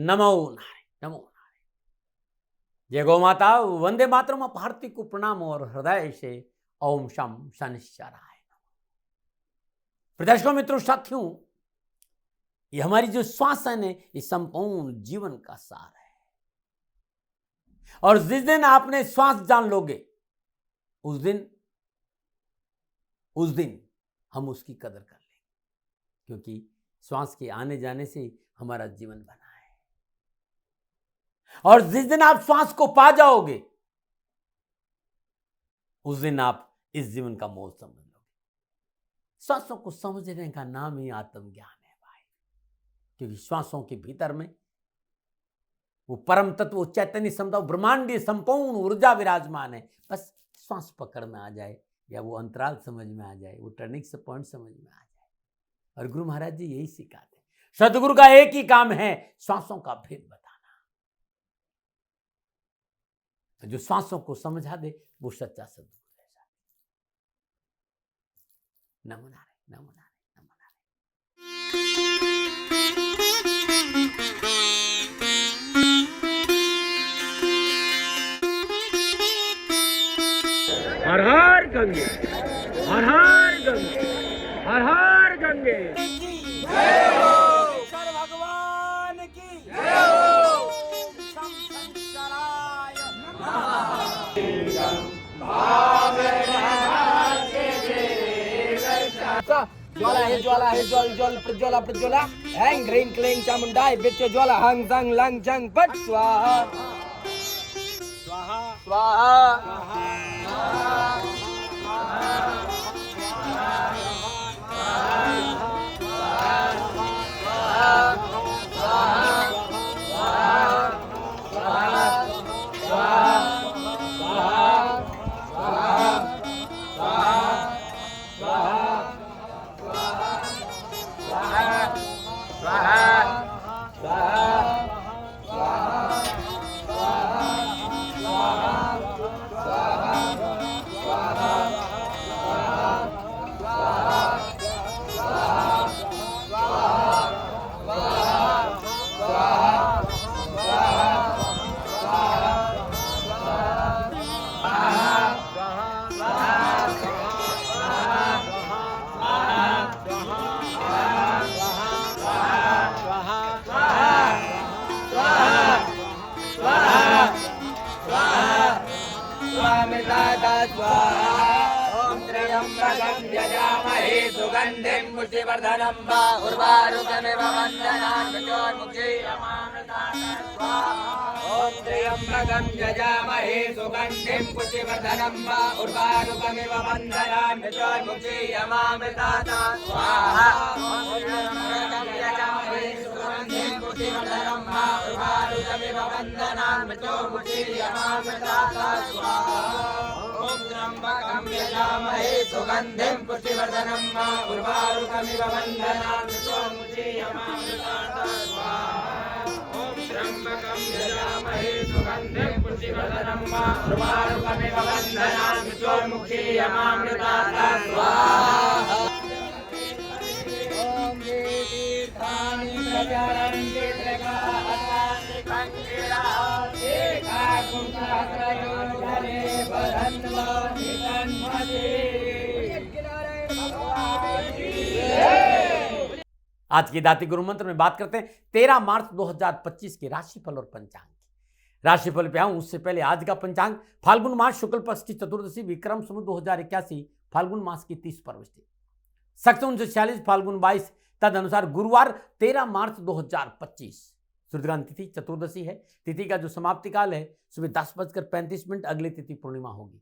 नमो नारायण, नमो नारायण। जय गौ माता, वंदे मातरम। भारती को प्रणाम और हृदय से ओम शम शनिश्चराय नमः। प्रदर्शकों, मित्रों, साथियों, ये हमारी जो श्वास है ये संपूर्ण जीवन का सार है। और जिस दिन आपने श्वास जान लोगे उस दिन हम उसकी कदर कर लेंगे, क्योंकि श्वास के आने जाने से हमारा जीवन बना है। और जिस दिन आप श्वास को पा जाओगे उस दिन आप इस जीवन का मोल समझ लोगे। श्वासों को समझने का नाम ही आत्मज्ञान है भाई, क्योंकि श्वासों के भीतर में वो परम तत्व, वो चैतन्य समता, ब्रह्मांडीय संपूर्ण ऊर्जा विराजमान है। बस श्वास पकड़ में आ जाए, या वो अंतराल समझ में आ जाए, वो टर्निंग से पॉइंट समझ में आ जाए। और गुरु महाराज जी यही सिखाते हैं। सतगुरु का एक ही काम है, श्वासों का भेद बताना। तो जो श्वासों को समझा दे वो सच्चा सदगुरु है। नमो नारायण, नमो नारायण, नमो नारायण। हर हर गंगे, हर हर गंगे, हर हर गंगे। जय हो भगवान की, जय हो शम शंकराय ज्वाला है, ज्वाला है, ज्वाल ज्वाल प्रज्वाला प्रज्वाला, हैंग ह्रीं क्लीं चामुंडाय विच्च ज्वाला हंग संग लंग जंग पट स्वाहा स्वाहा स्वाहा। सुगंधिं पुष्टिवर्धनं वा उर्वारुकमिव वन्दनान् मृत्योर्मुक्षीयमामृतात् ॐ त्र्यम्बकं यजामहे सुगन्धिं पुष्टिवर्धनं वा उर्वारुकमिव वन्दनान् मृत्योर्मुक्षीयमामृतात् स्वाहा। ॐ त्र्यम्बकं यजामहे सुगन्धिं पुष्टिवर्धनं वा उर्वारुकमिव वन्दनान् मृत्योर्मुक्षीयमामृतात् स्वाहा। ॐ त्र्यम्बकं यजामहे सुगन्धिं पुष्टिवर्धनं वा उर्वारुकमिव वन्दनान् मृत्योर्मुक्षीयमामृतात् स्वाहा। ॐ त्र्यम्बकं यजामहे सुगन्धिं पुष्टिवर्धनं वा उर्वारुकमिव वन्दनान् मृत्योर्मुक्षीयमामृतात् स्वाहा। ॐ तीर्थानि प्रचरन्ति त्रिकालानि कङ्किरा एकाकुंसहस्रयोधरे बधन्वानि तन्मते। आज की दाती गुरु मंत्र में बात करते हैं 13 मार्च 2025 के राशिफल और पंचांग की। राशिफल पे आऊं उससे पहले आज का पंचांग फाल्गुन मास शुक्ल पक्ष की चतुर्दशी विक्रम संवत 2081 फाल्गुन मास की 30 परवृष्टि सक्त 1946 फाल्गुन 22 तद अनुसार गुरुवार 13 मार्च 2025 सूर्यग्रहण तिथि चतुर्दशी है। तिथि का जो समाप्ति काल है सुबह 10:35, अगली तिथि पूर्णिमा होगी।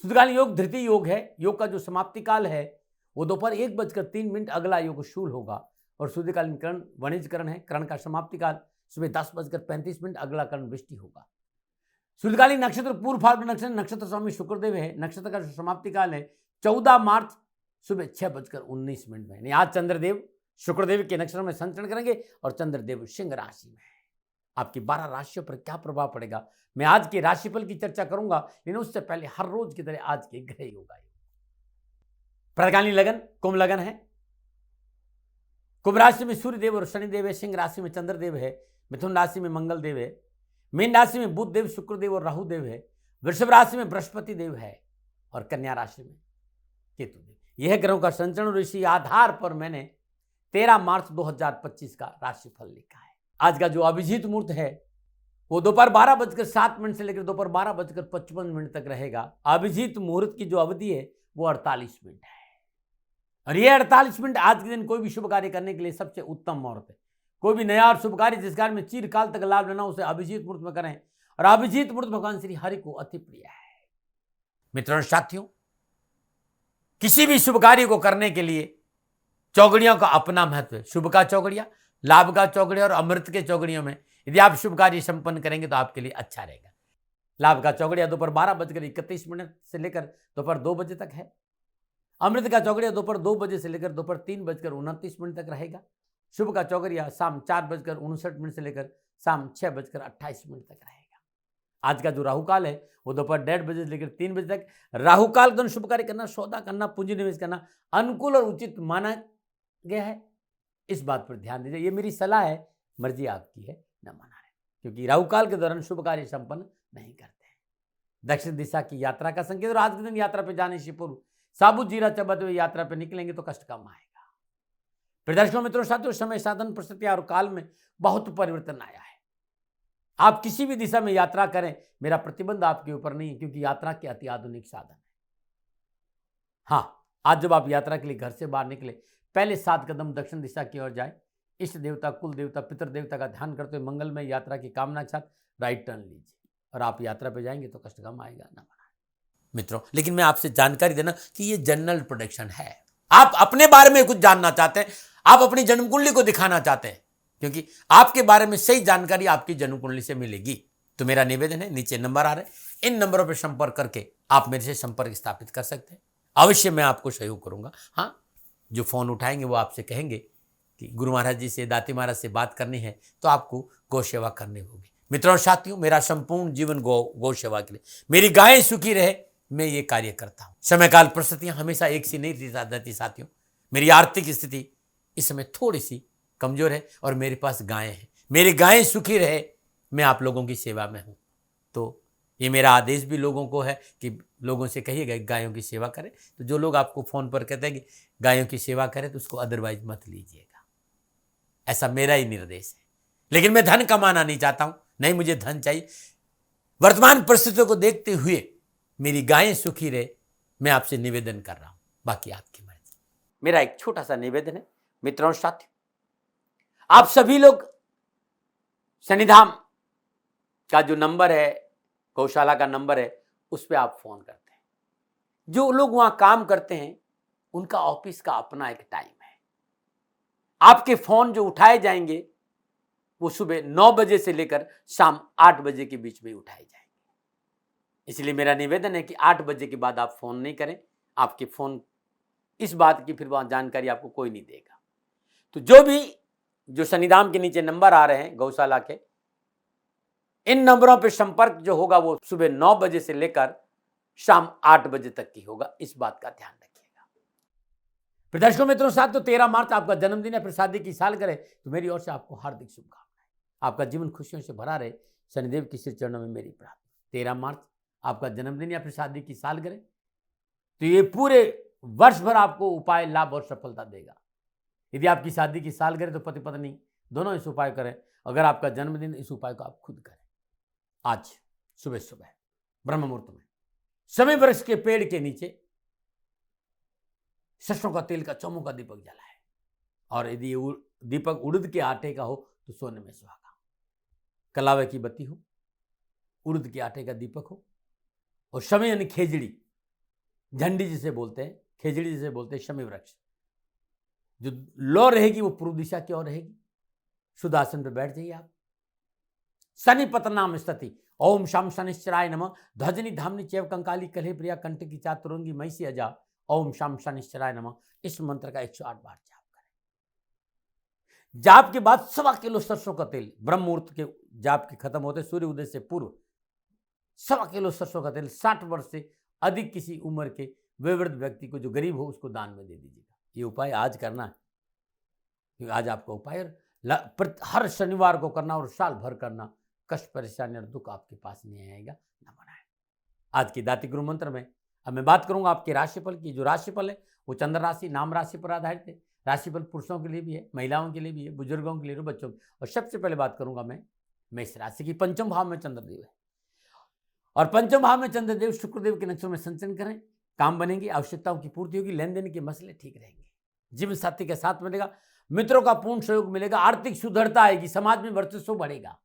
सूर्यकालीन योग धृति योग है। योग का जो समाप्ति काल है वो दोपहर 1:03, अगला योग शूल होगा। और सूर्यकालीन करण वणिज करण है। करण का समाप्ति काल सुबह 10:35, अगला करण वृष्टि होगा। सूर्यकालीन नक्षत्र पूर्व फाल्गुन नक्षत्र, नक्षत्र स्वामी शुक्रदेव है। नक्षत्र का जो समाप्ति काल है 14 मार्च सुबह 6:19 में। आज चंद्रदेव शुक्रदेव के नक्षत्र में संचरण करेंगे और चंद्रदेव सिंह राशि में है। आपकी 12 राशियों पर क्या प्रभाव पड़ेगा मैं आज के राशिफल की चर्चा करूंगा, लेकिन उससे पहले हर रोज की तरह आज के ग्रह योग आयोग। प्रकालीन लगन कुंभ लगन है। कुंभ राशि में सूर्यदेव और शनिदेव है। सिंह राशि में चंद्रदेव है। मिथुन राशि में मंगल देव है, मीन राशि में बुध देव, शुक्र देव और राहु देव है, वृषभ राशि में बृहस्पति देव है और कन्या राशि में केतु देव। यह ग्रहों का संचरण और इसी आधार पर मैंने 13 मार्च 2025 का राशिफल लिखा है। आज का जो अभिजीत मुहूर्त है वो दोपहर 12:07 से लेकर दोपहर 12:55 तक रहेगा। अभिजीत मुहूर्त की जो अवधि है वो 48 मिनट है और ये 48 मिनट आज के दिन कोई भी शुभ कार्य करने के लिए सबसे उत्तम मुहूर्त है। कोई भी नया और शुभ कार्य जिस कार्य में चिरकाल तक लाभ लेना उसे अभिजीत मुहूर्त में करें और अभिजीत मुहूर्त भगवान श्री हरि को अति प्रिय है। मित्रों साथियों, किसी भी शुभ कार्य को करने के लिए चौगड़ियों का अपना महत्व है। शुभ का चौगड़िया, लाभ का चौगड़िया और अमृत के चौगड़ियों में यदि आप शुभ कार्य संपन्न करेंगे तो आपके लिए अच्छा रहेगा। लाभ का चौगड़िया दोपहर 12:31 से लेकर दोपहर 2 बजे तक है। अमृत का चौगड़िया दोपहर 2 बजे से लेकर दोपहर 3:29 तक रहेगा। शुभ का चौगड़िया शाम 4:59 से लेकर शाम 6:28 तक रहेगा। आज का जो राहु काल है वो दोपहर 1:30 बजे से लेकर 3 बजे तक। राहु काल का शुभ कार्य करना, सौदा करना, पूंजी निवेश करना अनुकूल और उचित माना गया है। इस बात पर ध्यान दीजिए। ये मेरी सलाह है, मर्जी आपकी है, न माना है, क्योंकि राहु काल के दौरान शुभ कार्य संपन्न नहीं करते हैं। दक्षिण दिशा की यात्रा का संकेत और आज के दिन यात्रा पर जाने से पूर्व साबुत जीरा चबाते हुए यात्रा पर निकलेंगे तो कष्ट कम आएगा। प्रदर्शकों मित्रों साथियों, समय साधन परिस्थिति और काल में बहुत परिवर्तन आया है। आप किसी भी दिशा में यात्रा करें, मेरा प्रतिबंध आपके ऊपर नहीं है, क्योंकि यात्रा के अति आधुनिक साधन है। हाँ, आज जब आप यात्रा के लिए घर से बाहर निकले, पहले 7 कदम दक्षिण दिशा की ओर जाए। इष्ट देवता, कुल देवता, पितृ देवता का ध्यान करते हुए मंगलमय यात्रा की कामना के साथ राइट टर्न लीजिए और आप यात्रा पे जाएंगे तो कष्ट कम आएगा, ना मना। मित्रों, लेकिन मैं आपसे जानकारी देना कि ये जनरल प्रोडिक्शन है। आप अपने बारे में कुछ जानना चाहते हैं, आप अपनी जन्म कुंडली को दिखाना चाहते हैं, क्योंकि आपके बारे में सही जानकारी आपकी जन्म कुंडली से मिलेगी, तो मेरा निवेदन है, नीचे नंबर आ रहे हैं, इन नंबरों पर संपर्क करके आप मेरे से संपर्क स्थापित कर सकते हैं। अवश्य मैं आपको सहयोग करूंगा। हाँ, जो फोन उठाएंगे वो आपसे कहेंगे कि गुरु महाराज जी से, दाती महाराज से बात करनी है तो आपको गौ सेवा करनी होगी। मित्रों और साथियों, मेरा संपूर्ण जीवन गौ सेवा के लिए, मेरी गायें सुखी रहे, मैं ये कार्य करता हूं। समय काल परिस्थितियां हमेशा एक सी नहीं रहती साथियों। मेरी आर्थिक स्थिति इस समय थोड़ी सी कमजोर है और मेरे पास गायें हैं। मेरी गायें सुखी रहे, मैं आप लोगों की सेवा में हूं। तो ये मेरा आदेश भी लोगों को है कि लोगों से कहिएगा गायों की सेवा करें। तो जो लोग आपको फोन पर कहते हैं कि गायों की सेवा करें, तो उसको अदरवाइज मत लीजिएगा, ऐसा मेरा ही निर्देश है। लेकिन मैं धन कमाना नहीं चाहता हूं, नहीं मुझे धन चाहिए। वर्तमान परिस्थितियों को देखते हुए मेरी गायें सुखी रहे, मैं आपसे निवेदन कर रहा हूं, बाकी आपकी मर्जी। मेरा एक छोटा सा निवेदन है मित्रों साथियों, आप सभी लोग शनिधाम का जो नंबर है, गौशाला का नंबर है, उस पर आप फोन करते हैं। जो लोग वहां काम करते हैं उनका ऑफिस का अपना एक टाइम है। आपके फोन जो उठाए जाएंगे वो सुबह 9 बजे से लेकर शाम 8 बजे के बीच में उठाए जाएंगे। इसलिए मेरा निवेदन है कि 8 बजे के बाद आप फोन नहीं करें। आपके फोन इस बात की फिर वहां जानकारी आपको कोई नहीं देगा। तो जो शनिधाम के नीचे नंबर आ रहे हैं गौशाला के, इन नंबरों पर संपर्क जो होगा वो सुबह 9 बजे से लेकर शाम 8 बजे तक की होगा। इस बात का ध्यान रखिएगा। प्रदर्शकों मित्रों साथ, तो 13 मार्च आपका जन्मदिन है, फिर शादी की सालगिरह, तो मेरी ओर से आपको हार्दिक शुभकामनाएं। आपका जीवन खुशियों से भरा रहे, शनिदेव की श्री चरणों में मेरी प्रार्थना। 13 मार्च आपका जन्मदिन या फिर शादी की सालगिरह, तो ये पूरे वर्ष भर आपको उपाय लाभ और सफलता देगा। यदि आपकी शादी की सालगिरह तो पति पत्नी दोनों इस उपाय करें। अगर आपका जन्मदिन, इस उपाय को आप खुद करें। आज सुबह सुबह ब्रह्म मुहूर्त में समय वृक्ष के पेड़ के नीचे सरसों का तेल का चौमुखा दीपक जलाए, और यदि दीपक उड़द के आटे का हो तो सोने में सुहागा, कलावे की बत्ती हो, उड़द के आटे का दीपक हो, और शमी यानी खेजड़ी, झंडी जिसे बोलते हैं, खेजड़ी जिसे बोलते हैं, शमी वृक्ष, जो लो रहेगी वो पूर्व दिशा की ओर रहेगी। शुद्ध आसन पर बैठ जाइए आप। शनि पतनाम स्थिति, ओम शम शनिश्चराय नमः, ध्वजनी धामनी चैव कंकाली कलहे प्रिया कंठ की चातुरंगी महिषी अजा, ओम शम शनिश्चराय नमः। इस मंत्र का 108 बार जाप करें। जाप के बाद 1.25 किलो सरसों का तेल, ब्रह्म मुहूर्त के जाप के खत्म होते सूर्य उदय से पूर्व 1.25 किलो सरसों का तेल 60 वर्ष से अधिक किसी उम्र के वयोवृद्ध व्यक्ति को, जो गरीब हो, उसको दान में दे दीजिएगा। ये उपाय आज करना है, क्योंकि आज आपका उपाय, हर शनिवार को करना और साल भर करना। कष्ट परेशानी और दुख आपके पास नहीं आएगा, न बनाए। आज की दाती गुरु मंत्र में अब मैं बात करूंगा आपके राशिफल की। जो राशिफल है वो चंद्र राशि नाम राशि पर आधारित है। राशिफल पुरुषों के लिए भी है, महिलाओं के लिए भी है, बुजुर्गों के लिए, बच्चों के। और सबसे पहले बात करूंगा मैं मेष राशि की। पंचम भाव में चंद्रदेव है और पंचम भाव में चंद्रदेव शुक्रदेव के नक्षत्रों में संचरण करें। काम बनेंगे, आवश्यकताओं की पूर्ति होगी, लेन देन के मसले ठीक रहेंगे, जीवन साथी का साथ मिलेगा, मित्रों का पूर्ण सहयोग मिलेगा, आर्थिक सुदृढ़ता आएगी, समाज में वर्चस्व बढ़ेगा।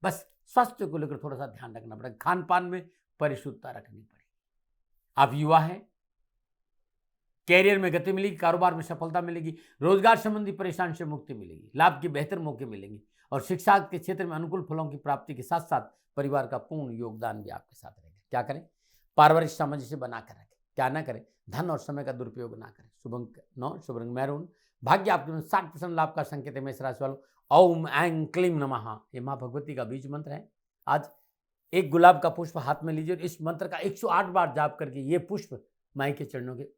बस स्वास्थ्य को लेकर थोड़ा सा ध्यान रखना पड़ेगा, खान पान में परिशुद्धता रखनी पड़ेगी। आप युवा हैं, कैरियर में गति मिलेगी, कारोबार में सफलता मिलेगी, रोजगार संबंधी परेशानी से मुक्ति मिलेगी, लाभ के बेहतर मौके मिलेंगे और शिक्षा के क्षेत्र में अनुकूल फलों की प्राप्ति के साथ साथ परिवार का पूर्ण योगदान भी आपके साथ रहेगा। क्या करें? पारिवारिक सामंजस्य बनाकर रखें। क्या ना करें? धन और समय का दुरुपयोग ना करें। शुभ अंक 9, शुभ रंग मैरून। भाग्य आपके 60% लाभ का संकेत है। मेष राशि वालों, ओम ऐं क्लीं नमः, ये माँ भगवती का बीज मंत्र है। आज एक गुलाब का पुष्प हाथ में लीजिए और इस मंत्र का 108 बार जाप करके ये पुष्प माई के चरणों के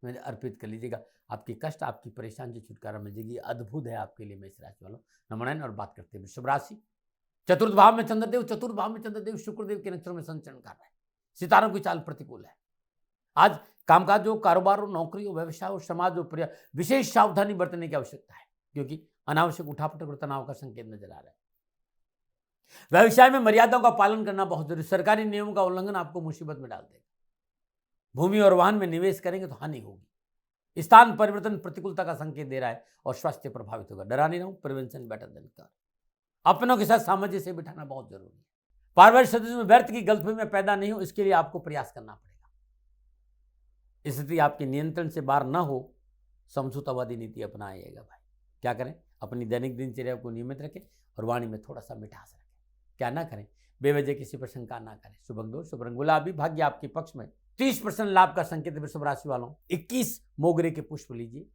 में अर्पित कर लीजिएगा। आपकी कष्ट, आपकी परेशानी से छुटकारा मिल जाएगी। अद्भुत है आपके लिए मेष राशि वालों। नमन। और बात करते हैं वृषभ राशि। चतुर्थ भाव में चंद्रदेव, चतुर्थ भाव में चंद्रदेव शुक्रदेव के नक्षत्रों में संचरण कर रहे हैं। सितारों की चाल प्रतिकूल है। आज कामकाज हो, कारोबार हो, नौकरी हो, व्यवसाय हो, समाज हो, विशेष सावधानी बरतने की आवश्यकता है क्योंकि अनावश्यक उठापटक और तनाव का संकेत नजर आ रहा है। व्यवसाय में मर्यादाओं का पालन करना बहुत जरूरी। सरकारी नियमों का उल्लंघन आपको मुसीबत में डाल देगा। भूमि और वाहन में निवेश करेंगे तो हानि होगी। स्थान परिवर्तन प्रतिकूलता का संकेत दे रहा है और स्वास्थ्य प्रभावित होगा। डरा नहीं रहूं, प्रिवेंशन बेटर देन क्योर। अपनों के साथ सामंजस्य से बिठाना बहुत जरूरी है। पारिवारिक सदस्यों में व्यर्थ की गलतफहमी में पैदा नहीं हो, इसके लिए आपको प्रयास करना पड़ेगा। स्थिति आपके नियंत्रण से बाहर ना हो, समझौतावादी नीति अपनाइएगा भाई। क्या करें? अपनी दैनिक दिनचर्या को नियमित रखें और वाणी में थोड़ा सा मिठास रखें। क्या ना करें? बेवजह किसी पर शंका ना करें। शुभ अंक 2, शुभ रंग गुलाबी। भाग्य आपके पक्ष में। 30% लाभ का संकेत है वृषभ राशि वालों। 21 मोगरे के पुष्प लीजिए।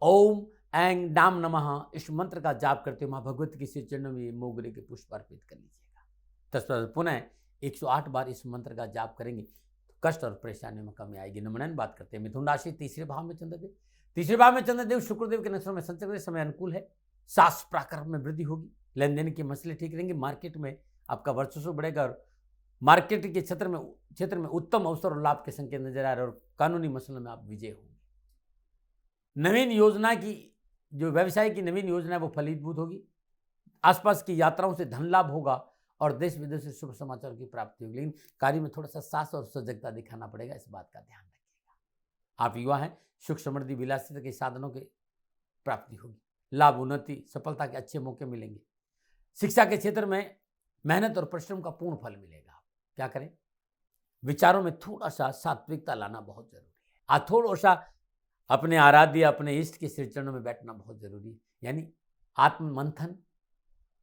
ओम ऐं डाम नमः, इस मंत्र का जाप करते हुए मां भगवती के श्री चरणों में मोगरे के पुष्प अर्पित कर लीजिएगा। तत्पश्चात पुनः 108 बार इस मंत्र का जाप करेंगे तो कष्ट और परेशानियों में कमी आएगी। नमन। बात करते हैं मिथुन राशि। तीसरे भाव में चंद्रदेव, तीसरे भाव में चंद्रदेव शुक्रदेव के नक्षत्रों में संचरण। समय अनुकूल है, सास पराक्रम में वृद्धि होगी, लेन देन के मसले ठीक रहेंगे, मार्केट में आपका वर्चस्व बढ़ेगा और मार्केट के क्षेत्र में उत्तम अवसर और लाभ के संकेत नजर आ रहे हैं और कानूनी मसलों में आप विजय होंगे। नवीन योजना की जो व्यवसाय की नवीन योजना है वो फलीभूत होगी। आसपास की यात्राओं से धन लाभ होगा और देश विदेश से शुभ समाचार की प्राप्ति होगी, लेकिन कार्य में थोड़ा सा साहस और सजगता दिखाना पड़ेगा, इस बात का ध्यान रखिएगा। आप युवा हैं, सुख समृद्धि विलासिता के साधनों की प्राप्ति होगी, लाभ उन्नति सफलता के अच्छे मौके मिलेंगे। शिक्षा के क्षेत्र में मेहनत और परिश्रम का पूर्ण फल मिलेगा। क्या करें? विचारों में थोड़ा सा सात्विकता लाना बहुत जरूरी है। आज थोड़ा सा अपने आराध्य, अपने इष्ट के श्री चरणों में बैठना बहुत जरूरी है। यानी आत्म मंथन,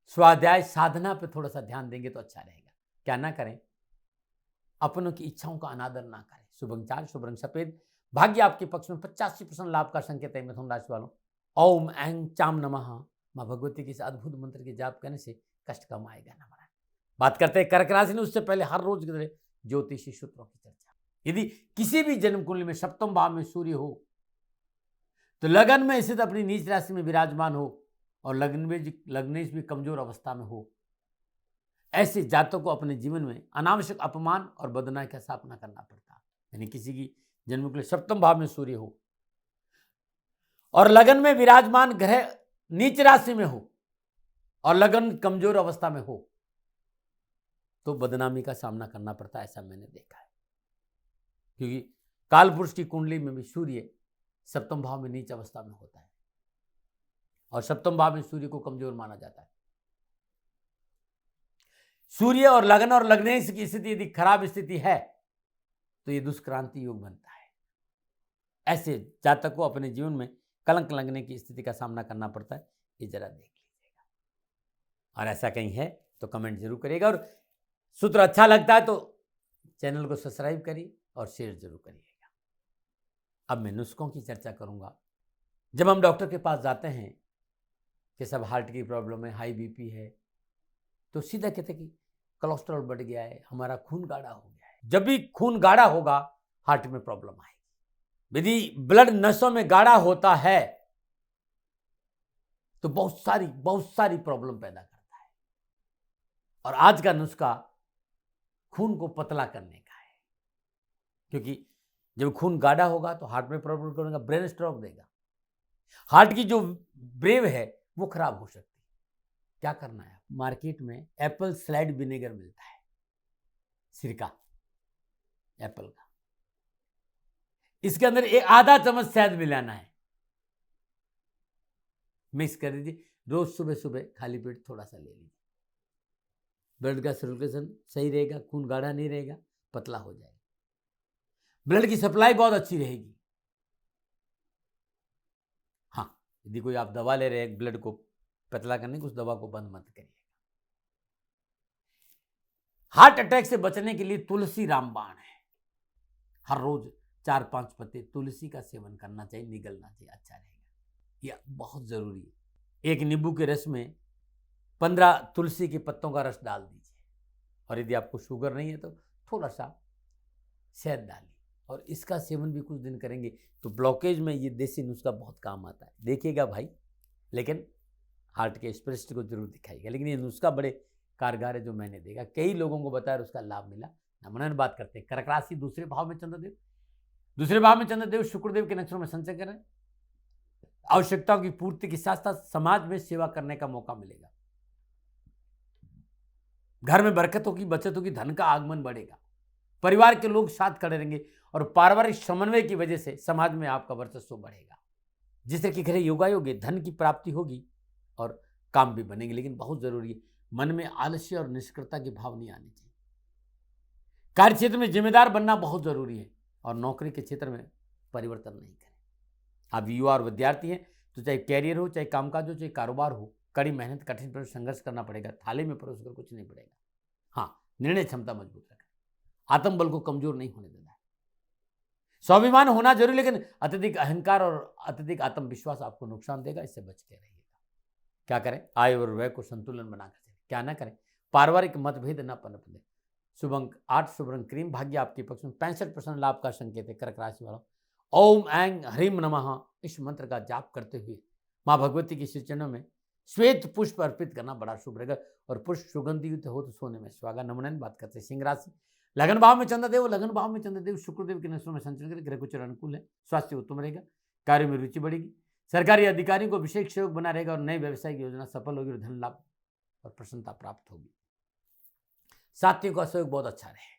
स्वाध्याय, साधना पे थोड़ा सा ध्यान देंगे तो अच्छा रहेगा। क्या ना करें? अपनों की इच्छाओं का अनादर ना करें। शुभ अंक 4, शुभ रंग सफेद। भाग्य आपके पक्ष में। 85% लाभ का संकेत है मिथुन राशि वालों। ओम ऐं चाम नमः, मां भगवती के इस अद्भुत मंत्र के जाप करने से कष्ट कम आएगा। नमन। बात करते हैं कर्क राशि ने। उससे पहले हर रोज ज्योतिषी सूत्रों की चर्चा। यदि किसी भी जन्म कुंडली में सप्तम भाव में सूर्य हो तो लगन में स्थित अपनी नीच राशि में विराजमान हो और लग्नेश भी कमजोर अवस्था में हो, ऐसे जातकों को अपने जीवन में अनावश्यक अपमान और बदनामी का सामना करना पड़ता है। यानी किसी की जन्म कुंडली सप्तम भाव में सूर्य हो और लगन में विराजमान ग्रह नीच राशि में हो और लगन कमजोर अवस्था में हो तो बदनामी का सामना करना पड़ता है, ऐसा मैंने देखा है। क्योंकि कालपुरुष की कुंडली में भी सूर्य सप्तम भाव में नीच अवस्था में होता है और सप्तम भाव में सूर्य को कमजोर माना जाता है। सूर्य और लग्नेश की स्थिति यदि खराब स्थिति है तो ये दुष्क्रांति योग बनता है। ऐसे जातक को अपने जीवन में कलंक लगने की स्थिति का सामना करना पड़ता है। ये जरा देख लीजिएगा और ऐसा कहीं है तो कमेंट जरूर करिएगा और सूत्र अच्छा लगता है तो चैनल को सब्सक्राइब करिए और शेयर जरूर करिएगा। अब मैं नुस्खों की चर्चा करूंगा। जब हम डॉक्टर के पास जाते हैं कि सब हार्ट की प्रॉब्लम है, हाई बीपी है, तो सीधा कहते कि कोलेस्ट्रॉल बढ़ गया है, हमारा खून गाढ़ा हो गया है। जब भी खून गाढ़ा होगा हार्ट में प्रॉब्लम आएगी। यदि ब्लड नसों में गाढ़ा होता है तो बहुत सारी प्रॉब्लम पैदा करता है। और आज का नुस्खा खून को पतला करने का है, क्योंकि जब खून गाढ़ा होगा तो हार्ट में प्रॉब्लम करेगा, ब्रेन स्ट्रोक देगा, हार्ट की जो ब्रेव है वो खराब हो सकती है। क्या करना है, मार्केट में एप्पल स्लाइड विनेगर मिलता है, सिरका एप्पल का, इसके अंदर एक आधा चम्मच शहद मिलाना है, मिक्स कर दीजिए, रोज सुबह सुबह खाली पेट थोड़ा सा ले लीजिए। ब्लड का सर्कुलेशन सही रहेगा, खून गाढ़ा नहीं रहेगा, पतला हो जाएगा, ब्लड की सप्लाई बहुत अच्छी रहेगी। हाँ, यदि कोई आप दवा ले रहे हैं ब्लड को पतला करने की, उस दवा को बंद मत करिएगा। हार्ट अटैक से बचने के लिए तुलसी रामबाण है, हर रोज 4-5 पत्ते तुलसी का सेवन करना चाहिए, निगलना चाहिए, अच्छा रहेगा, यह बहुत जरूरी है। एक नींबू के रस में 15 तुलसी के पत्तों का रस डाल दीजिए, और यदि आपको शुगर नहीं है तो थोड़ा सा शहद डालिए, और इसका सेवन भी कुछ दिन करेंगे तो ब्लॉकेज में ये देसी नुस्खा बहुत काम आता है। देखिएगा भाई, लेकिन हार्ट के स्पेशलिस्ट को जरूर दिखाइएगा। लेकिन ये नुस्खा बड़े कारगर है जो मैंने देखा, कई लोगों को बताया, उसका लाभ मिला। नमूना बात करते हैं कर्क राशि, दूसरे भाव में चंद्रदेव, दूसरे भाव में चंद्रदेव शुक्रदेव के नक्षत्रों में संचय करें, आवश्यकताओं की पूर्ति के साथ साथ समाज में सेवा करने का मौका मिलेगा, घर में बरकत होगी, बचत होगी, धन का आगमन बढ़ेगा, परिवार के लोग साथ खड़े रहेंगे, और पारिवारिक समन्वय की वजह से समाज में आपका वर्चस्व बढ़ेगा, जिससे कि घरे योगायोग धन की प्राप्ति होगी और काम भी बनेंगे। लेकिन बहुत जरूरी है, मन में आलस्य और निष्क्रियता के भाव नहीं आने चाहिए। कार्य क्षेत्र में जिम्मेदार बनना बहुत जरूरी है, और नौकरी के क्षेत्र में परिवर्तन नहीं करें। आप युवा और विद्यार्थी हैं तो चाहे कैरियर हो, चाहे कामकाज हो, चाहे कारोबार हो, कड़ी मेहनत, कठिन परिश्रम, संघर्ष करना पड़ेगा, थाले में परोस कर कुछ नहीं पड़ेगा। हाँ, निर्णय क्षमता मजबूत रखें, आत्मबल को कमजोर नहीं होने देना है, स्वाभिमान होना जरूरी, लेकिन अत्यधिक अहंकार और अत्यधिक आत्मविश्वास आपको नुकसान देगा, इससे बच के रहिएगा। क्या करें, आय और व्यय को संतुलन बनाकर चलें। क्या ना करें, पारिवारिक मतभेद न पनपने दें। शुभ अंक 8, शुभ रंग क्रीम, भाग्य आपके पक्ष में, 65% लाभ का संकेत है। कर्क राशि वालों, ओम ऐं ह्रीम नमः इस मंत्र का जाप करते हुए माँ भगवती के श्री चरणों में श्वेत पुष्प अर्पित करना बड़ा शुभ रहेगा, और पुष्प सुगंधियुक्त हो तो सोने में सुहागा। नमूना बात करते हैं सिंह राशि, लगन भाव में चंद्रदेव, लगन भाव में चंद्रदेव शुक्रदेव के नक्षत्रों में संचरण करें, ग्रह गोचर अनुकूल है, स्वास्थ्य उत्तम रहेगा, कार्य में रुचि बढ़ेगी, सरकारी अधिकारियों को विशेष सहयोग बना रहेगा, और नई व्यवसायिक योजना सफल होगी, और धन लाभ और प्रसन्नता प्राप्त होगी। साथियों का सहयोग बहुत अच्छा रहेगा।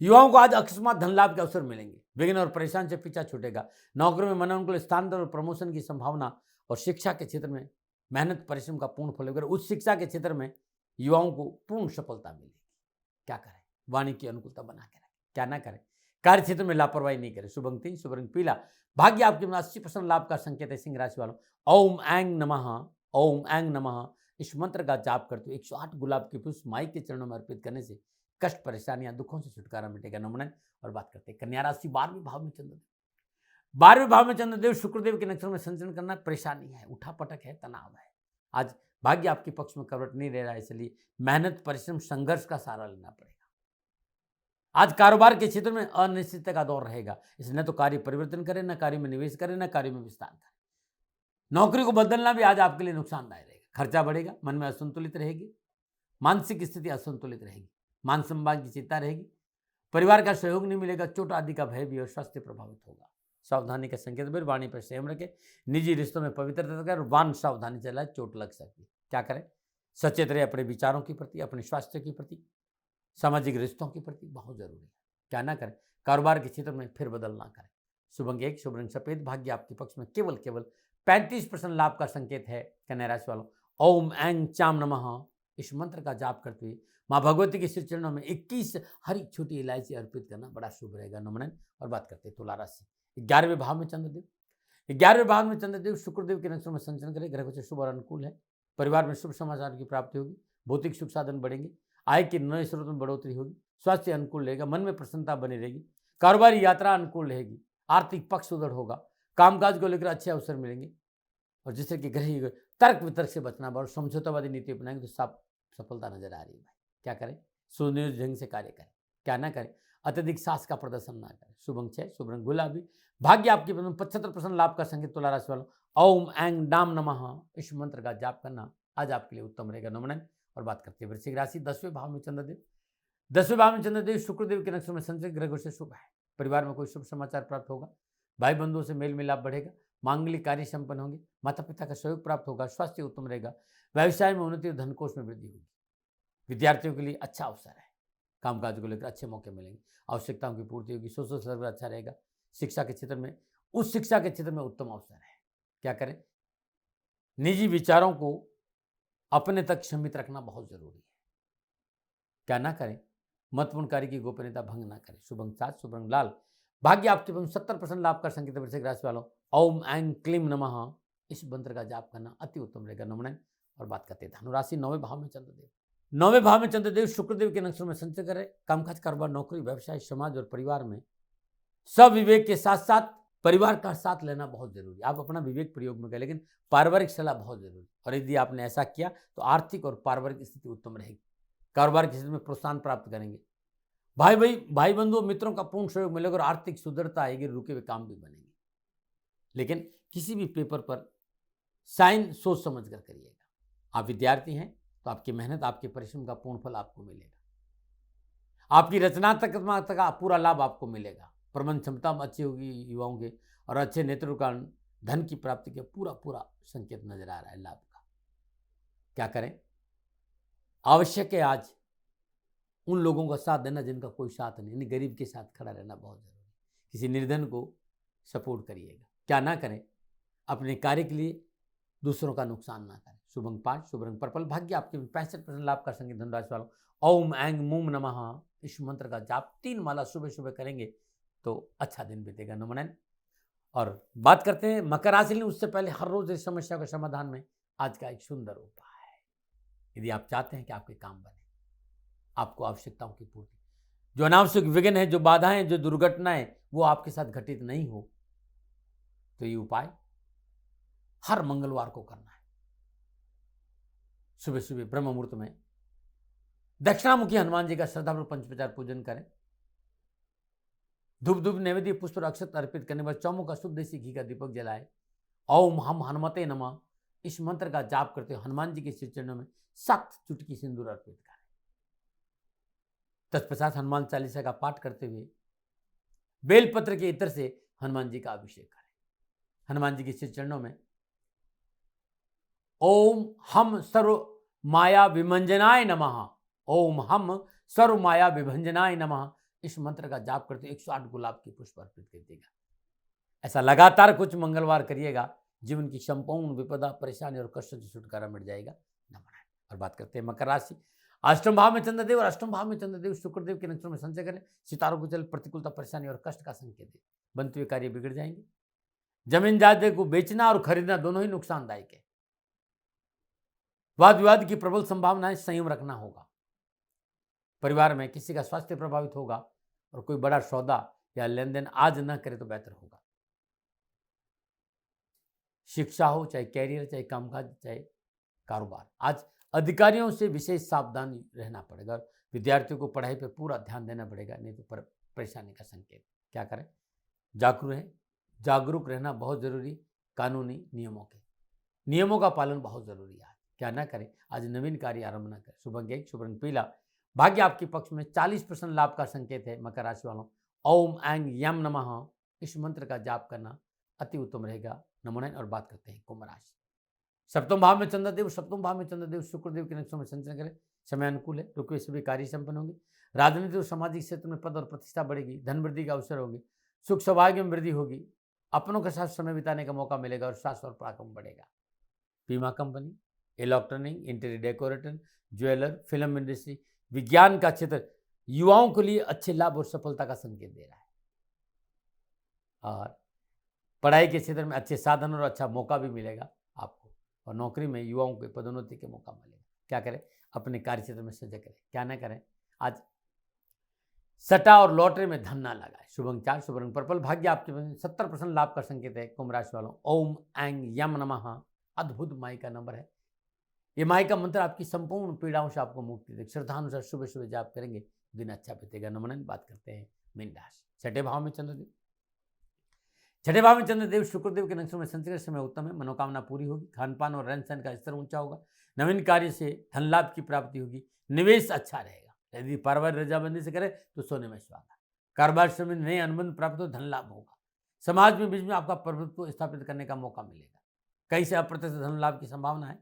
युवाओं को आज अकस्मात धन लाभ के अवसर मिलेंगे, विघ्न और परेशान से पीछा छूटेगा, नौकरी में मनोनुकूल स्थानांतर और प्रमोशन की संभावना, और शिक्षा के क्षेत्र में मेहनत परिश्रम का पूर्ण फल होगा। उच्च शिक्षा के क्षेत्र में युवाओं को पूर्ण सफलता मिलेगी। क्या करें, वाणी की अनुकूलता बना के रखें, क्या ना करें, कार्य क्षेत्र में लापरवाही नहीं करें। शुभ अंक 3, शुभ रंग पीला, भाग्य आपके 80% लाभ का संकेत है। सिंह राशि वालों, ओम ऐं नमः, ओम ऐं नमः इस मंत्र का जाप करते हुए 108 गुलाब के पुष्प माई के चरणों में अर्पित करने से कष्ट, परेशानियां, दुखों से छुटकारा मिटेगा। नमूना और बात करते हैं कन्या राशि, 12वें भाव में चंद्रदेव, 12वें भाव में चंद्रदेव शुक्रदेव के नक्षत्र में संचरण करना परेशानी है, उठा पटक है, तनाव है। आज भाग्य आपके पक्ष में करवट नहीं ले रहा है, इसलिए मेहनत, परिश्रम, संघर्ष का सहारा लेना पड़ेगा। आज कारोबार के क्षेत्र में अनिश्चितता का दौर रहेगा, इसलिए न तो कार्य परिवर्तन करें, न कार्य में निवेश करें, न कार्य में विस्तार करें। नौकरी को बदलना भी आज आपके लिए नुकसानदायक रहेगा, खर्चा बढ़ेगा, मन में असंतुलित रहेगी, मानसिक स्थिति असंतुलित रहेगी, मान सम्मान की चिंता रहेगी, परिवार का सहयोग नहीं मिलेगा, चोट आदि का भय भी और स्वास्थ्य प्रभावित होगा। सावधानी का संकेत भी, वाणी पर संयम रखें, निजी रिश्तों में पवित्रता रखें, वाहन सावधानी चलाए, चोट लग सकती है। क्या करें, सचेत रहे अपने विचारों के प्रति, अपने स्वास्थ्य के प्रति, सामाजिक रिश्तों के प्रति, बहुत जरूरी है। क्या ना करें, कारोबार के क्षेत्र में फिर बदल ना करें। शुभ अंक 1, शुभ रंग सफेद, भाग्य आपके पक्ष में, केवल 35% लाभ का संकेत है। कन्या राशि वालों, ओम ऐं चाम नमः इस मंत्र का जाप करते हुए माँ भगवती के श्री चरणों में 21 हरी छोटी इलायची अर्पित करना बड़ा शुभ रहेगा। नमन और बात करते हैं तुला राशि, 11वें भाव में चंद्रदेव, 11वें भाव में चंद्रदेव शुक्रदेव के नक्षत्र में संचरण करें, ग्रह गोचर शुभ और अनुकूल है, परिवार में शुभ समाचार की प्राप्ति होगी, भौतिक सुख साधन बढ़ेंगे, आय के नए स्रोत में बढ़ोतरी होगी, स्वास्थ्य अनुकूल रहेगा, मन में प्रसन्नता बनी रहेगी, कारोबारी यात्रा अनुकूल रहेगी, आर्थिक पक्ष सुदृढ़ होगा, कामकाज को लेकर अच्छे अवसर मिलेंगे, और जिससे कि गृह तर्क वितर्क से बचना और समझौतावादी नीति अपनाएंगे तो सब सफलता नजर आ रही है। भाई क्या करें, सुनियोजित ढंग से कार्य करें। क्या ना करें, अत्यधिक साहस का प्रदर्शन ना करें। शुभ अंक 6, शुभ रंग गुलाबी। भाग्य आपके 75% लाभ का संकेत तुला राशि वालों। ओम ऐं डाम नमः इस मंत्र का जाप करना आज आपके लिए उत्तम रहेगा। नमन। और बात करते हैं वृश्चिक राशि, 10वें भाव में चंद्रदेव। 10वें भाव में चंद्रदेव शुक्रदेव के नक्षत्र में संचय ग्रहों से शुभ है। परिवार में कोई शुभ समाचार प्राप्त होगा। भाई बंधुओं से मेल मिलाप बढ़ेगा। मांगलिक कार्य संपन्न होंगे। माता पिता का सहयोग प्राप्त होगा। स्वास्थ्य उत्तम रहेगा। व्यवसाय में उन्नति और धन कोष में वृद्धि होगी। विद्यार्थियों के लिए अच्छा अवसर है। कामकाज को लेकर अच्छे मौके मिलेंगे। आवश्यकताओं की पूर्ति होगी। सोशल सर्वे अच्छा रहेगा। शिक्षा के क्षेत्र में, उच्च शिक्षा के क्षेत्र में उत्तम अवसर है। क्या करें? निजी विचारों को अपने तक सीमित रखना बहुत जरूरी है। क्या ना करें? महत्वपूर्ण कार्य की गोपनीयता भंग ना करें। शुभ अंक 7, शुभ रंग लाल। भाग्य आपके 70% लाभ का संकेत वृश्चिक राशि वालों। ओम ऐं क्लीम नमः इस मंत्र का जाप करना अति उत्तम रहेगा। नमन। और बात करते हैं धनु राशि, 9वें भाव में चंद्रदेव। 9वें भाव में चंद्रदेव शुक्रदेव के नक्षत्र में संचय करे। कामकाज, कारोबार, नौकरी, व्यवसाय, समाज और परिवार में सब विवेक के साथ साथ परिवार का साथ लेना बहुत जरूरी है। आप अपना विवेक प्रयोग में करें, लेकिन पारिवारिक सलाह बहुत जरूरी। और यदि आपने ऐसा किया तो आर्थिक और पारिवारिक स्थिति उत्तम रहेगी। कारोबार की स्थिति में प्रोत्साहन प्राप्त करेंगे। भाई बंधुओं मित्रों का पूर्ण सहयोग मिलेगा और आर्थिक सुदृढ़ता आएगी। रुके हुए काम भी बनेंगे। लेकिन किसी भी पेपर पर साइन सोच समझ कर करिएगा। आप विद्यार्थी हैं तो आपकी मेहनत, आपके परिश्रम का पूर्ण फल आपको मिलेगा। आपकी रचनात्मकता का पूरा लाभ आपको मिलेगा। प्रबंध क्षमता में अच्छी होगी युवाओं के, और अच्छे नेतृत्व का धन की प्राप्ति के पूरा संकेत नजर आ रहा है लाभ का। क्या करें? आवश्यक है आज उन लोगों का साथ देना जिनका कोई साथ नहीं, यानी गरीब के साथ खड़ा रहना बहुत जरूरी है। किसी निर्धन को सपोर्ट करिएगा। क्या ना करें? अपने कार्य के लिए दूसरों का नुकसान ना करें। शुभ अंक 5, शुभ रंग पर्पल। भाग्य आपके 65% लाभ का संकेत धनु राशि वालों। ओम ऐं मूम नमः इस मंत्र का जाप 3 माला सुबह सुबह करेंगे तो अच्छा दिन बीतेगा। नमन। और बात करते हैं मकर राशि में। उससे पहले हर रोज इस समस्या के समाधान में आज का एक सुंदर उपाय है। यदि आप चाहते हैं कि आपके काम बने, आपको आवश्यकताओं की पूर्ति, जो अनावश्यक विघ्न है, जो बाधाएं, जो दुर्घटनाएं वो आपके साथ घटित नहीं हो, तो ये उपाय हर मंगलवार को करना है। सुबह सुबह ब्रह्म मुहूर्त में दक्षिणामुखी हनुमान जी का श्रद्धापूर्वक पंचोपचार पूजन करें। धूप धूप नैवेद्य पुष्प और अक्षत अर्पित करने पर चौमुख का शुद्ध देसी घी का दीपक जलाए। ओम हम हनुमते नमः इस मंत्र का जाप करते हुए हनुमान जी के श्री चरणों में 7 चुटकी सिंदूर अर्पित करें। तत्पश्चात हनुमान चालीसा का पाठ करते हुए बेलपत्र के इत्र से हनुमान जी का अभिषेक करें। हनुमान जी के श्री चरणों में ओम हम सर्व माया विभंजनाय नमः, ओम हम सर्व माया विभंजनाय नमः इस मंत्र का जाप करते 108 गुलाब के पुष्प अर्पित कर देगा। ऐसा लगातार कुछ मंगलवार करिएगा, जीवन की संपूर्ण विपदा, परेशानी और कष्ट से छुटकारा मिल जाएगा। नमन। और बात करते हैं मकर राशि, अष्टम भाव में चंद्रदेव। और अष्टम भाव में चंद्रदेव शुक्रदेव के नक्षत्र में संचय करें। सितारों को चल प्रतिकूलता, परेशानी और कष्ट का संकेत दे। बनते हुए कार्य बिगड़ जाएंगे। जमीन जायदाद को बेचना और खरीदना दोनों ही नुकसानदायक है। वाद विवाद की प्रबल संभावनाएं, संयम रखना होगा। परिवार में किसी का स्वास्थ्य प्रभावित होगा और कोई बड़ा सौदा या लेन देन आज न करे तो बेहतर होगा। शिक्षा हो, चाहे कैरियर, चाहे कामकाज, चाहे कारोबार, आज अधिकारियों से विशेष सावधान रहना पड़ेगा। विद्यार्थियों को पढ़ाई पर पूरा ध्यान देना पड़ेगा, नहीं तो परेशानी का संकेत। क्या करें? जागरूक रहना बहुत जरूरी। कानूनी नियमों का पालन बहुत जरूरी है। क्या ना करें? आज नवीन कार्य आरंभ न करें। शुभ अंक 1, शुभ रंग पीला। भाग्य आपके पक्ष में 40% लाभ का संकेत है। मकर राशि वालों ओम ऐं यम नमः इस मंत्र का जाप करना अति उत्तम रहेगा। नमन। और बात करते हैं कुंभ राशि, सप्तम भाव में चंद्रदेव। सप्तम भाव में चंद्रदेव शुक्रदेव के नक्षत्र में संचरण करें। समय अनुकूल है। रुके सभी कार्य संपन्न होंगे। राजनीतिक और सामाजिक क्षेत्र में पद और प्रतिष्ठा बढ़ेगी। धन वृद्धि का अवसर होगी। सुख सौभाग्य में वृद्धि होगी। अपनों के साथ समय बिताने का मौका मिलेगा और स्वास्थ्य और पराक्रम बढ़ेगा। बीमा company, electronic, interior decorator, jeweller, film industry, विज्ञान का क्षेत्र युवाओं के लिए अच्छे लाभ और सफलता का संकेत दे रहा है। और पढ़ाई के क्षेत्र में अच्छे साधन और अच्छा मौका भी मिलेगा आपको। और नौकरी में युवाओं को पदोन्नति के मौका मिलेगा। क्या करें? अपने कार्य क्षेत्र में सजग करें। क्या ना करें? आज सट्टा और लॉटरी में धन ना लगाए। शुभ अंक 4, शुभ रंग पर्पल। भाग्य आपके 70% लाभ का संकेत है। कुंभ राशि वालों ओम ऐं यम नमः अद्भुत माई का नंबर है। ये माई का मंत्र आपकी संपूर्ण पीड़ाओं से आपको मुक्ति देगा। श्रद्धानुसार सुबह सुबह जाप करेंगे दिन अच्छा बीतेगा। नमन। बात करते हैं मीन राशि। छठे भाव में चंद्रदेव, छठे भाव में चंद्रदेव शुक्रदेव के नक्षत्र में संचरण समय उत्तम है। मनोकामना पूरी होगी। खान पान और रहन सहन का स्तर ऊंचा होगा। नवीन कार्य से धन लाभ की प्राप्ति होगी। निवेश अच्छा रहेगा। यदि पारिवारिक रजाबंदी से करे तो सोने में सुहागा। कारोबार में नए अनुबंध प्राप्त हो, धन लाभ होगा। समाज में बीच में आपका प्रभुत्व स्थापित करने का मौका मिलेगा। कहीं से अप्रत्यक्ष धन लाभ की संभावना है।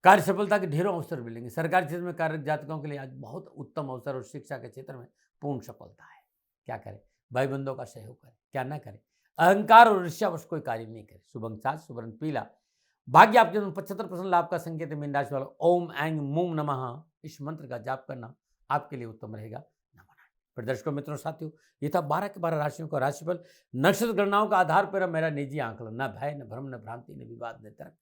कार्य सफलता के ढेरों अवसर मिलेंगे। सरकारी क्षेत्र में कार्यरत जातकों के लिए आज बहुत उत्तम अवसर और शिक्षा के क्षेत्र में पूर्ण सफलता है। क्या करें? भाई बंधुओं का सहयोग करें, क्या ना करें। अहंकार और ईर्ष्यावश कोई कार्य नहीं करे। शुभ अंक 7, शुभ रंग पीला। भाग्य आपके 75% लाभ का संकेत है। मीन राशि वालों, ओम ऐंग मूम नमः इस मंत्र का जाप करना आपके लिए उत्तम रहेगा। नमन। दर्शकों मित्रों साथियों, ये था 12 के 12 राशियों का राशिफल। नक्षत्र गणनाओं का आधार पर मेरा निजी आंकलन, न भय न भ्रम न भ्रांति न विवाद न तर्क।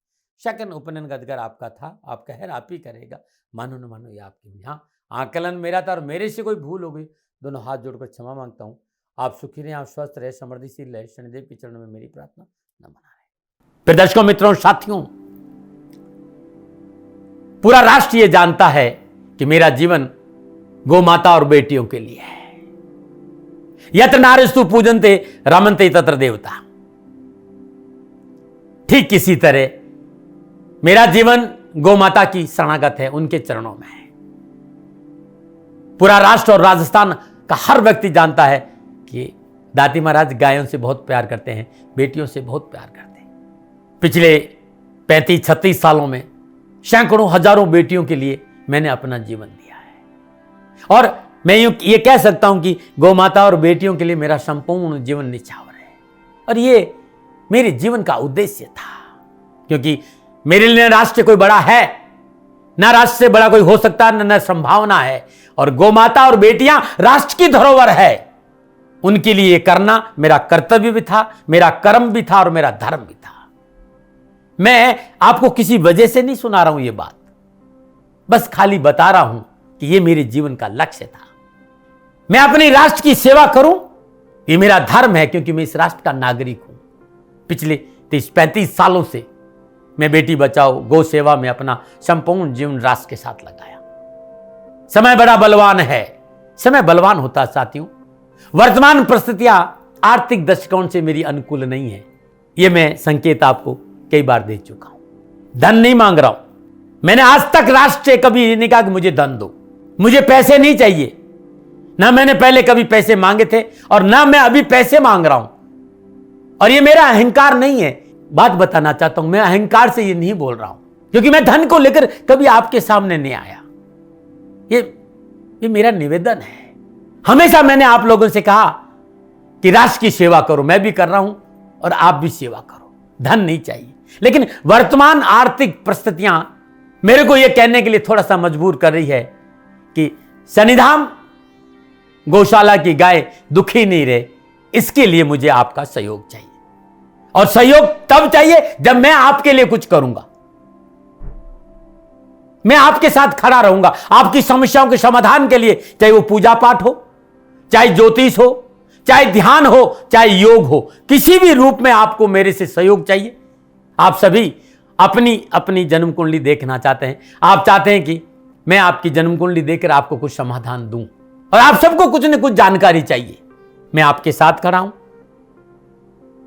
सेकंड उपनयन का अधिकार आपका था, आपका है, आप ही करेगा। मानो न मानो ये आपकी। हाँ, आंकलन मेरा था और मेरे से कोई भूल हो गई, दोनों हाथ जोड़कर क्षमा मांगता हूँ। आप सुखी रहें, आप स्वस्थ रहे, समृद्धिशील रहे। शनिदेव के चरणों में मेरी प्रार्थना। नमन। फिर दर्शकों मित्रों साथियों, पूरा राष्ट्र ये जानता है कि मेरा जीवन गौ माता और बेटियों के लिए है। यत्र नारीस्तु पूजन्ते रमन्ते तत्र देवता। ठीक किसी तरह मेरा जीवन गौ माता की शरणागत है, उनके चरणों में है। पूरा राष्ट्र और राजस्थान का हर व्यक्ति जानता है कि दाती महाराज गायों से बहुत प्यार करते हैं, बेटियों से बहुत प्यार करते हैं। पिछले 35-36 सालों में सैकड़ों हजारों बेटियों के लिए मैंने अपना जीवन दिया है। और मैं ये कह सकता हूं कि गौ माता और बेटियों के लिए मेरा संपूर्ण जीवन निछावर है। और ये मेरे जीवन का उद्देश्य था, क्योंकि मेरे लिए राष्ट्र कोई बड़ा है, ना राष्ट्र से बड़ा कोई हो सकता है, न संभावना है। और गौ माता और बेटियां राष्ट्र की धरोहर है। उनके लिए करना मेरा कर्तव्य भी था, मेरा कर्म भी था और मेरा धर्म भी था। मैं आपको किसी वजह से नहीं सुना रहा हूं ये बात, बस खाली बता रहा हूं कि ये मेरे जीवन का लक्ष्य था। मैं अपने राष्ट्र की सेवा करूं, ये मेरा धर्म है, क्योंकि मैं इस राष्ट्र का नागरिक हूं। पिछले 30-35 सालों से मैं बेटी बचाओ, गौ सेवा में अपना संपूर्ण जीवन राष्ट्र के साथ लगाया। समय बड़ा बलवान है, समय बलवान होता है साथियों। वर्तमान परिस्थितियां आर्थिक दृष्टिकोण से मेरी अनुकूल नहीं है, यह मैं संकेत आपको कई बार दे चुका हूं। धन नहीं मांग रहा हूं। मैंने आज तक राष्ट्र से कभी नहीं कहा कि मुझे धन दो, मुझे पैसे नहीं चाहिए। ना मैंने पहले कभी पैसे मांगे थे और ना मैं अभी पैसे मांग रहा हूं। और ये मेरा अहंकार नहीं है। बात बताना चाहता हूं, मैं अहंकार से ये नहीं बोल रहा हूं, क्योंकि मैं धन को लेकर कभी आपके सामने नहीं आया। ये मेरा निवेदन है। हमेशा मैंने आप लोगों से कहा कि राष्ट्र की सेवा करो, मैं भी कर रहा हूं और आप भी सेवा करो। धन नहीं चाहिए, लेकिन वर्तमान आर्थिक परिस्थितियां मेरे को यह कहने के लिए थोड़ा सा मजबूर कर रही है कि शनिधाम गौशाला की गाय दुखी नहीं रहे, इसके लिए मुझे आपका सहयोग चाहिए। और सहयोग तब चाहिए जब मैं आपके लिए कुछ करूंगा। मैं आपके साथ खड़ा रहूंगा, आपकी समस्याओं के समाधान के लिए, चाहे वो पूजा पाठ हो, चाहे ज्योतिष हो, चाहे ध्यान हो, चाहे योग हो, किसी भी रूप में आपको मेरे से सहयोग चाहिए। आप सभी अपनी अपनी जन्म कुंडली देखना चाहते हैं। आप चाहते हैं कि मैं आपकी जन्म कुंडली देखकर आपको कुछ समाधान दूं, और आप सबको कुछ न कुछ जानकारी चाहिए। मैं आपके साथ खड़ा हूं,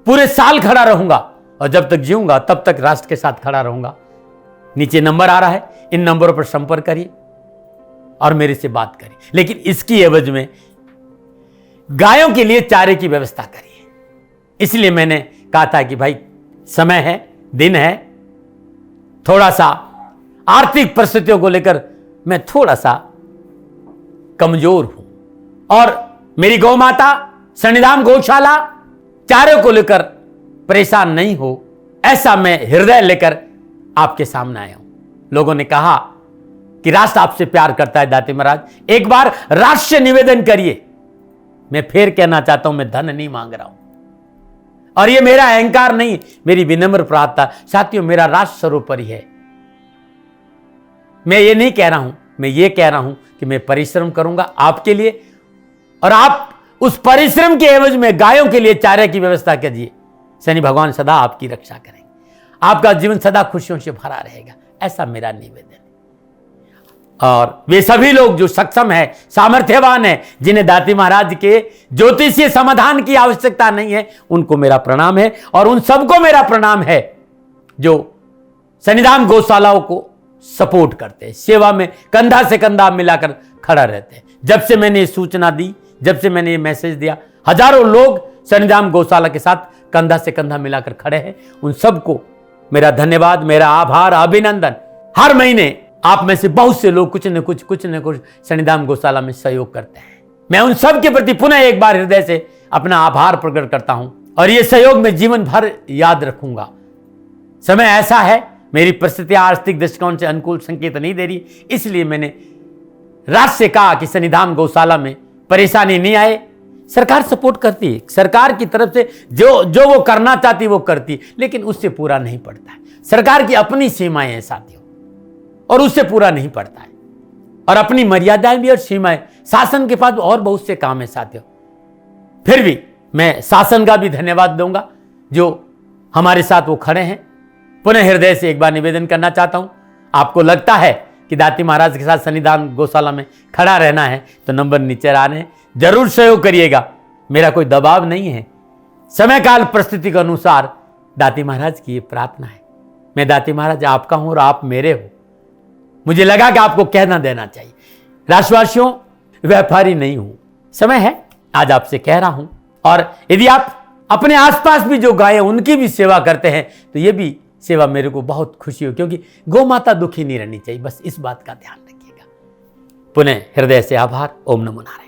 पूरे साल खड़ा रहूंगा, और जब तक जीऊंगा तब तक राष्ट्र के साथ खड़ा रहूंगा। नीचे नंबर आ रहा है, इन नंबरों पर संपर्क करिए और मेरे से बात करिए। लेकिन इसकी एवज में गायों के लिए चारे की व्यवस्था करिए। इसलिए मैंने कहा था कि भाई समय है, दिन है, थोड़ा सा आर्थिक परिस्थितियों को लेकर मैं थोड़ा सा कमजोर हूं, और मेरी गौ माता शनिधाम गौशाला चारे को लेकर परेशान नहीं हो, ऐसा मैं हृदय लेकर आपके सामने आया हूं। लोगों ने कहा कि राष्ट्र आपसे प्यार करता है दाती महाराज, एक बार राष्ट्र से निवेदन करिए। मैं फिर कहना चाहता हूं, मैं धन नहीं मांग रहा हूं, और यह मेरा अहंकार नहीं, मेरी विनम्र प्रार्थना। साथियों, मेरा राष्ट्र सर्वोपरि है। मैं ये नहीं कह रहा हूं, मैं ये कह रहा हूं कि मैं परिश्रम करूंगा आपके लिए, और आप उस परिश्रम के एवज में गायों के लिए चारे की व्यवस्था कीजिए। शनि भगवान सदा आपकी रक्षा करेंगे, आपका जीवन सदा खुशियों से भरा रहेगा, ऐसा मेरा निवेदन है। और वे सभी लोग जो सक्षम है, सामर्थ्यवान है, जिन्हें दाती महाराज के ज्योतिषीय समाधान की आवश्यकता नहीं है, उनको मेरा प्रणाम है। और उन सबको मेरा प्रणाम है जो शनिधाम गौशालाओं को सपोर्ट करते हैं, सेवा में कंधा से कंधा मिलाकर खड़ा रहते हैं। जब से मैंने ये सूचना दी, जब से मैंने ये मैसेज दिया, हजारों लोग शनिधाम गौशाला के साथ कंधा से कंधा मिलाकर खड़े हैं। उन सबको मेरा धन्यवाद, मेरा आभार, अभिनंदन। हर महीने आप में से बहुत से लोग कुछ न कुछ शनिधाम गौशाला में सहयोग करते हैं। मैं उन सब के प्रति पुनः एक बार हृदय से अपना आभार प्रकट करता हूं और ये सहयोग मैं जीवन भर याद रखूंगा। समय ऐसा है, मेरी परिस्थितियां आर्थिक दृष्टिकोण से अनुकूल संकेत नहीं दे रही, इसलिए मैंने राष्ट्र से कहा कि शनिधाम गौशाला में परेशानी नहीं आए। सरकार सपोर्ट करती है, सरकार की तरफ से जो वो करना चाहती वो करती, लेकिन उससे पूरा नहीं पड़ता है। सरकार की अपनी सीमाएं हैं साथियों, और उससे पूरा नहीं पड़ता है, और अपनी मर्यादाएं भी और सीमाएं। शासन के पास और बहुत से काम है साथियों। फिर भी मैं शासन का भी धन्यवाद दूंगा जो हमारे साथ वो खड़े हैं। पुनः हृदय से एक बार निवेदन करना चाहता हूं, आपको लगता है कि दाती महाराज के साथ शनिधाम गौशाला में खड़ा रहना है तो नंबर नीचे आ रहे हैं, जरूर सहयोग करिएगा। मेरा कोई दबाव नहीं है, समय काल परिस्थिति के अनुसार दाती महाराज की ये प्रार्थना है। मैं दाती महाराज आपका हूं और आप मेरे हो, मुझे लगा कि आपको कहना देना चाहिए। राशिवासियों, व्यापारी नहीं हूं, समय है आज आपसे कह रहा हूं। और यदि आप अपने आसपास भी जो गाय उनकी भी सेवा करते हैं तो ये भी सेवा मेरे को बहुत खुशी हो, क्योंकि गौ माता दुखी नहीं रहनी चाहिए, बस इस बात का ध्यान रखिएगा। पुनः हृदय से आभार। ओम नमो नारायण।